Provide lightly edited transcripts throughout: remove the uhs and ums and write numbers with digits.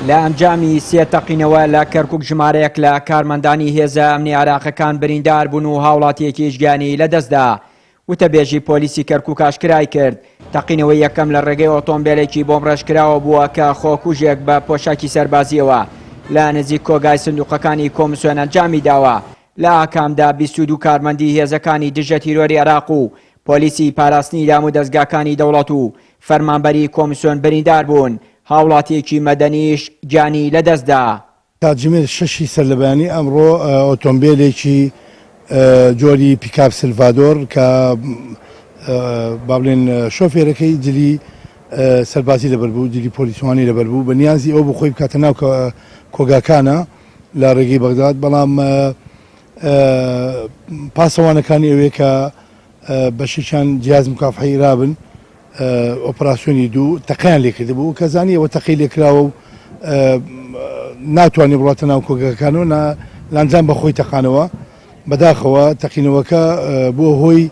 لە ئەنجامی سێ تەقینەوە لە کەرکووک ژمارەیەک لە کارمەندانی هێزە ئەمنی عێراقیەکان بریندار بوون و هاوڵاتیەکی گیانی لەدەستدا. وتەبێژی پۆلیسی کەرکووک ئاشکرای کرد تەقینەوەی یەکەم لە ڕێگەی ئۆتۆمبیلێکی بۆم ڕێژکراوە بووە کە خۆکوژێک بە پۆشاکی سەربازیەوە لە نزیک کۆگای سندوقەکانی کۆمسیۆن ئەنجامی داوە. لە ئاکامدا 22 کارمەندی هێزەکانی دژە تیرۆری عێراق و پۆلیسی پاراستنی دام و دەستگاکانی دەوڵەت و فەرمانبەری کۆمسیۆن بریندار بوون. هاوڵاتیەکی مەدەنیش گیانی لەدەستدا. کاتژمێر 6 سەرلەبانی ئەمڕۆ ئۆتۆمبیلێکی جۆری پیکاپ سلڤادۆر کە با بڵێن شۆفێرەکەی جلی سەربازی لەبەر بوو، جلی پۆلیسوانی لەبەر بوو، بە نیازی ئەو بخۆی بکاتە ناو کۆگاکانە لە ڕێگەی بەغداد. بەڵام پاسەوانەکانی ئەوەیە کە بەشیشان جیاز مکافحەی رابن ئۆپراسیۆنی دوو تەقییان لێکرده بوو کە زانی ئەوە تەقی لێکراوە و ناتوانێت بڵاتە ناو کۆگاکانەوە لانجام بەخۆی تەقانەوە. بەداخەوە تەقینەوەکە بۆ هۆی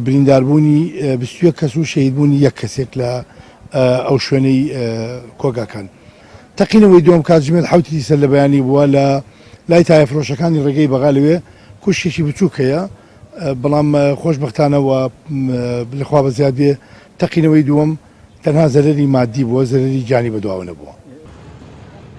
برینداربوونی 21 کەس و شەهیدبوونی یەک کەسێک لە ئەو شوێنەی کۆگاکان. تەقینەوەی دووەم کاتژمێر 7 سەرلەبەیانی بووە لە لای تایەفرۆشەکانی ڕێگەی بەغا لەوێ کوشتێکی بچووکەیە، بەڵام خۆشبەختانەوە لەخوا بە زیاد بێ تەقینەوەی دووەم تەنها زەرەری مادی بووە، زەرەری گیانی بەدواوە نەبووە.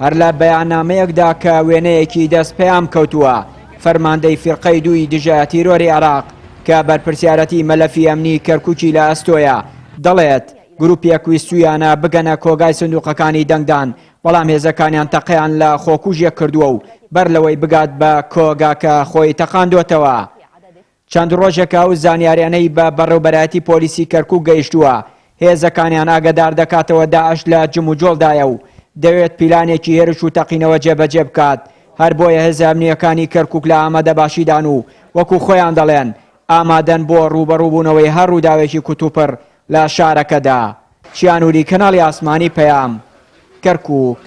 هەر لە بەیاننامەیەکدا کە وێنەیەکی دەست پێیان کەوتووە فەرماندەی فیرقەی دووی دژە تیرۆری عێراق کە بەرپرسیارەتی مەلەفی ئەمنی کەرکووکی لە ئەستۆیە دەڵێت گروپێک ویستویانە بگەنە کۆگای سندوقەکانی دەنگدان، بەڵام هێزەکانیان تەقییان لە خۆکوژیەک کردووە و بەر لەوەی بگات بە کۆگاکە خۆی تەقاندوتەوە. چەند ڕۆژێکە و زانیاریانەی بە بەڕێوەبەرایەتی پۆلیسی کەرکووک گەیشتووە هێزەکانیان ئاگادار دەکاتەوە داعش لە جم و جۆڵدایە و دەوێت پیلانێکی هێرش و تەقینەوە جێبەجێ بکات. هەر بۆیە هێزە ئەمنیەکانی کەرکووک لە ئامادە باشیدان و وەکو خۆیان دەڵێن ئامادەن بۆ ڕوبەڕووبوونەوەی هەر ڕووداوێکی کوتوپڕ لە شارەکەدا. چیانوری کەناڵی ئاسمانی پەیام، کەرکووک.